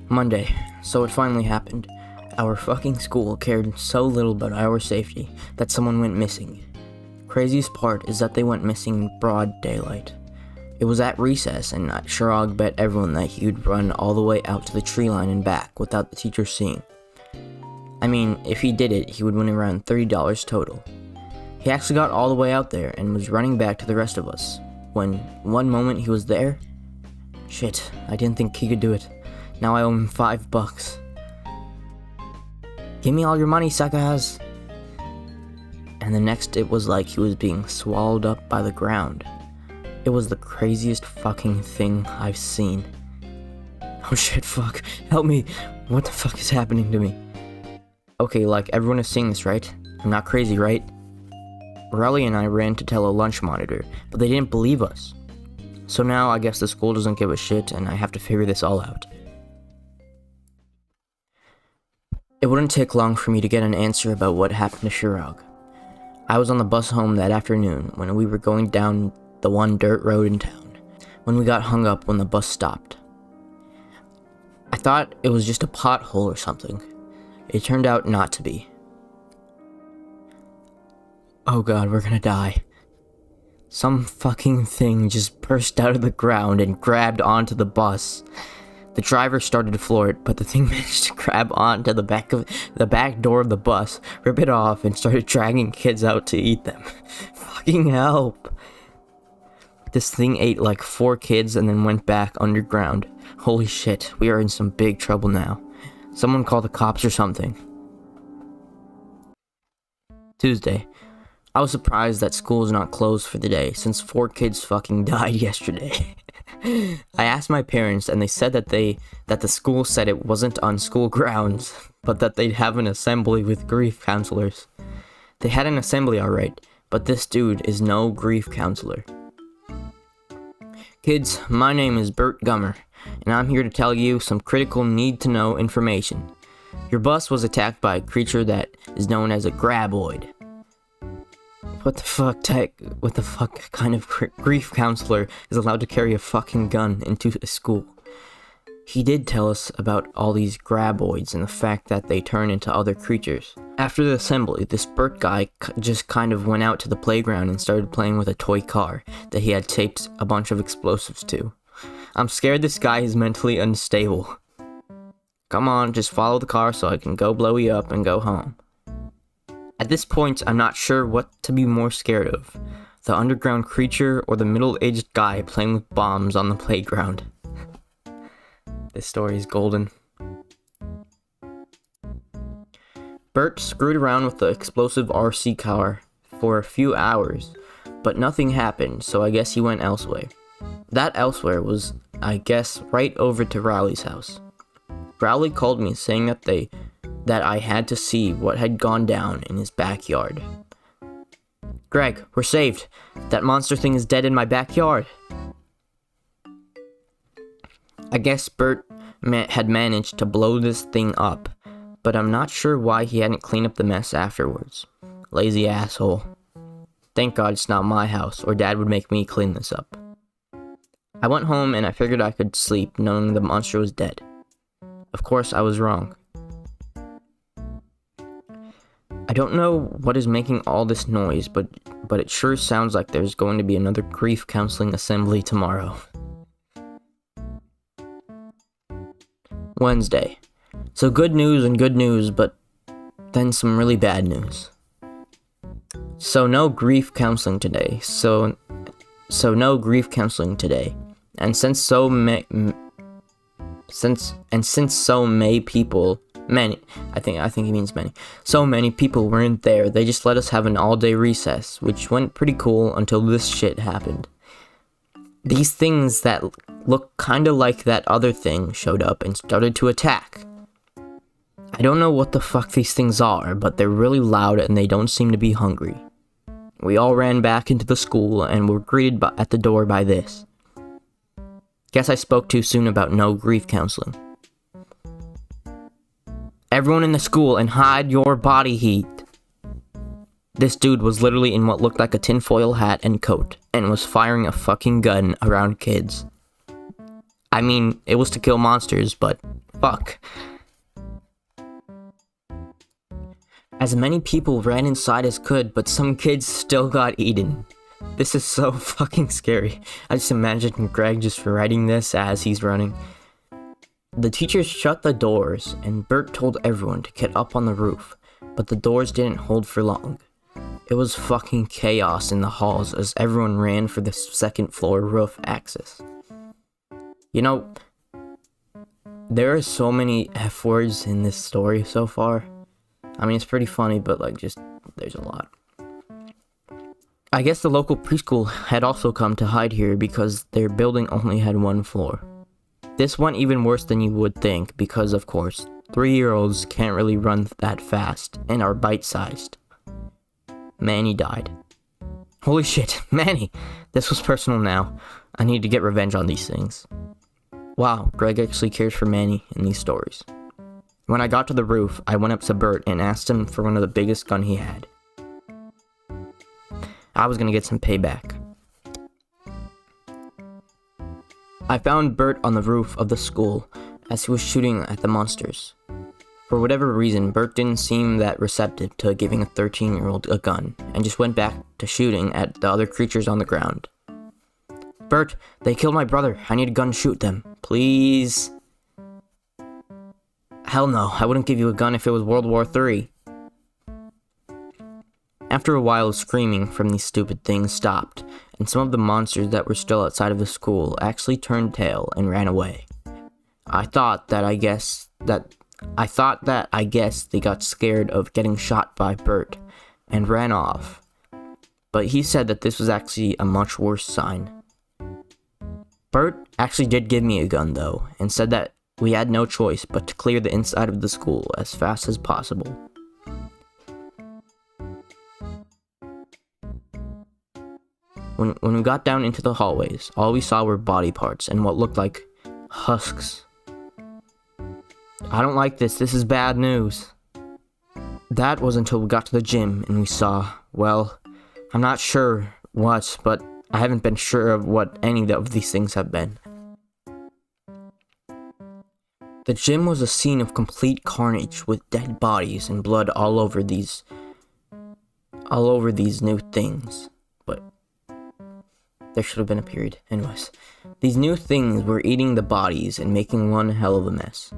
Monday. So it finally happened. Our fucking school cared so little about our safety that someone went missing. Craziest part is that they went missing in broad daylight. It was at recess, and Shirag bet everyone that he would run all the way out to the tree line and back without the teacher seeing. I mean, if he did it, he would win around $30 total. He actually got all the way out there and was running back to the rest of us, when one moment he was there. Shit, I didn't think he could do it. Now I owe him $5. Give me all your money, suckers! And the next it was like he was being swallowed up by the ground. It was the craziest fucking thing I've seen. Oh shit, fuck. Help me. What the fuck is happening to me? Okay, like, everyone is seeing this, right? I'm not crazy, right? Riley and I ran to tell a lunch monitor, but they didn't believe us. So now I guess the school doesn't give a shit and I have to figure this all out. It wouldn't take long for me to get an answer about what happened to Shirag. I was on the bus home that afternoon when we were going down the one dirt road in town, when we got hung up when the bus stopped. I thought it was just a pothole or something. It turned out not to be. Oh god, we're gonna die. Some fucking thing just burst out of the ground and grabbed onto the bus. The driver started to floor it, but the thing managed to grab onto the back door of the bus, rip it off, and started dragging kids out to eat them. Fucking help! This thing ate like 4 kids and then went back underground. Holy shit, we are in some big trouble now. Someone call the cops or something. Tuesday. I was surprised that school is not closed for the day, since 4 kids fucking died yesterday. I asked my parents, and they said that the school said it wasn't on school grounds, but that they'd have an assembly with grief counselors. They had an assembly alright, but this dude is no grief counselor. Kids, my name is Burt Gummer, and I'm here to tell you some critical need-to-know information. Your bus was attacked by a creature that is known as a graboid. What the fuck kind of grief counselor is allowed to carry a fucking gun into a school? He did tell us about all these graboids and the fact that they turn into other creatures. After the assembly, this Burt guy just kind of went out to the playground and started playing with a toy car that he had taped a bunch of explosives to. I'm scared this guy is mentally unstable. Come on, just follow the car so I can go blow you up and go home. At this point, I'm not sure what to be more scared of, the underground creature or the middle-aged guy playing with bombs on the playground. This story is golden. Burt screwed around with the explosive RC car for a few hours, but nothing happened, so I guess he went elsewhere. That elsewhere was, I guess, right over to Rowley's house. Rowley called me saying that I had to see what had gone down in his backyard. Greg, we're saved. That monster thing is dead in my backyard. I guess Burt had managed to blow this thing up, but I'm not sure why he hadn't cleaned up the mess afterwards. Lazy asshole. Thank God it's not my house, or Dad would make me clean this up. I went home and I figured I could sleep knowing the monster was dead. Of course, I was wrong. I don't know what is making all this noise, but it sure sounds like there's going to be another grief counseling assembly tomorrow. Wednesday. So good news, but then some really bad news. So no grief counseling today. So no grief counseling today. And since so many people, I think he means many. So many people weren't there, they just let us have an all-day recess, which went pretty cool until this shit happened. These things that look kinda like that other thing showed up and started to attack. I don't know what the fuck these things are, but they're really loud and they don't seem to be hungry. We all ran back into the school and were greeted at the door by this. Guess I spoke too soon about no grief counseling. Everyone in the school and hide your body heat. This dude was literally in what looked like a tinfoil hat and coat, and was firing a fucking gun around kids. I mean, it was to kill monsters, but fuck? As many people ran inside as could, but some kids still got eaten. This is so fucking scary. I just imagine Greg just writing this as he's running. The teachers shut the doors, and Burt told everyone to get up on the roof, but the doors didn't hold for long. It was fucking chaos in the halls as everyone ran for the second floor roof access. You know, there are so many F words in this story so far. I mean, it's pretty funny, but like, just, there's a lot. I guess the local preschool had also come to hide here because their building only had one floor. This went even worse than you would think because, of course, 3-year-olds can't really run that fast and are bite-sized. Manny died. Holy shit, Manny! This was personal now. I need to get revenge on these things. Wow, Greg actually cares for Manny in these stories. When I got to the roof, I went up to Burt and asked him for one of the biggest gun he had. I was gonna get some payback. I found Burt on the roof of the school as he was shooting at the monsters. For whatever reason, Burt didn't seem that receptive to giving a 13-year-old a gun, and just went back to shooting at the other creatures on the ground. Burt, they killed my brother. I need a gun to shoot them. Please. Hell no, I wouldn't give you a gun if it was World War III. After a while of screaming from these stupid things stopped, and some of the monsters that were still outside of the school actually turned tail and ran away. I thought that I guess they got scared of getting shot by Burt and ran off. But he said that this was actually a much worse sign. Burt actually did give me a gun though, and said that we had no choice but to clear the inside of the school as fast as possible. When we got down into the hallways, all we saw were body parts and what looked like husks. I don't like this. This is bad news. That was until we got to the gym and we saw, well, I'm not sure what, but I haven't been sure of what any of these things have been. The gym was a scene of complete carnage with dead bodies and blood all over these new things. But there should have been a period. Anyways, these new things were eating the bodies and making one hell of a mess.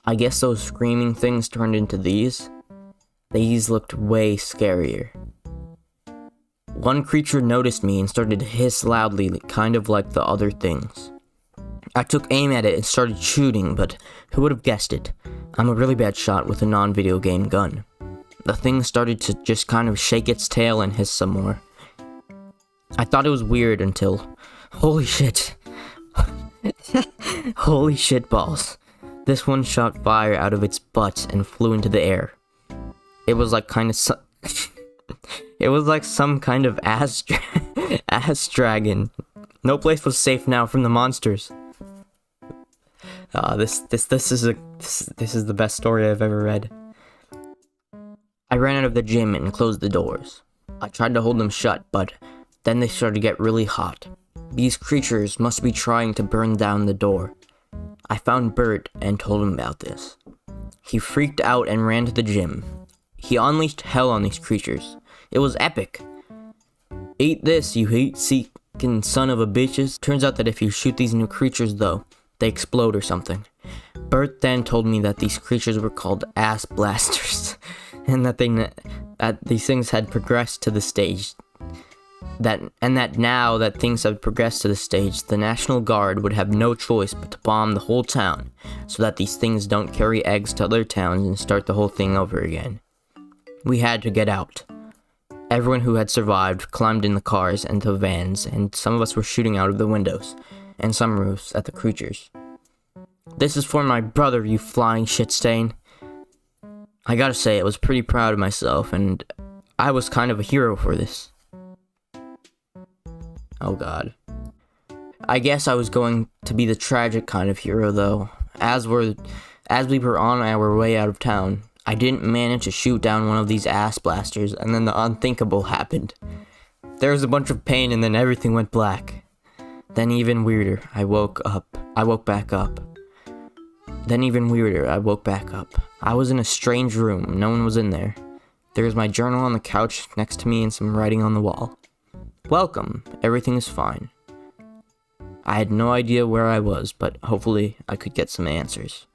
I guess those screaming things turned into these. These looked way scarier. One creature noticed me and started to hiss loudly, kind of like the other things. I took aim at it and started shooting, but who would have guessed it? I'm a really bad shot with a non-video game gun. The thing started to just kind of shake its tail and hiss some more. I thought it was weird until... Holy shit. Holy shit balls. This one shot fire out of its butt and flew into the air. It was like kind of it was like some kind of ass dragon. No place was safe now from the monsters. This is the best story I've ever read. I ran out of the gym and closed the doors. I tried to hold them shut, but then they started to get really hot. These creatures must be trying to burn down the door. I found Burt and told him about this. He freaked out and ran to the gym. He unleashed hell on these creatures. It was epic. Eat this, you hate-seeking son of a bitches. Turns out that if you shoot these new creatures though, they explode or something. Burt then told me that these creatures were called ass blasters, and that these things had progressed to the stage. That now that things have progressed to the stage, the National Guard would have no choice but to bomb the whole town, so that these things don't carry eggs to other towns and start the whole thing over again. We had to get out. Everyone who had survived climbed in the cars and the vans, and some of us were shooting out of the windows and some roofs at the creatures. This is for my brother, you flying shit stain. I gotta say, I was pretty proud of myself, and I was kind of a hero for this. Oh god. I guess I was going to be the tragic kind of hero though. As we were on our way out of town, I didn't manage to shoot down one of these ass blasters, and then the unthinkable happened. There was a bunch of pain and then everything went black. Then even weirder, I woke back up. Then even weirder, I woke back up. I was in a strange room. No one was in there. There was my journal on the couch next to me and some writing on the wall. Welcome. Everything is fine. I had no idea where I was, but hopefully I could get some answers.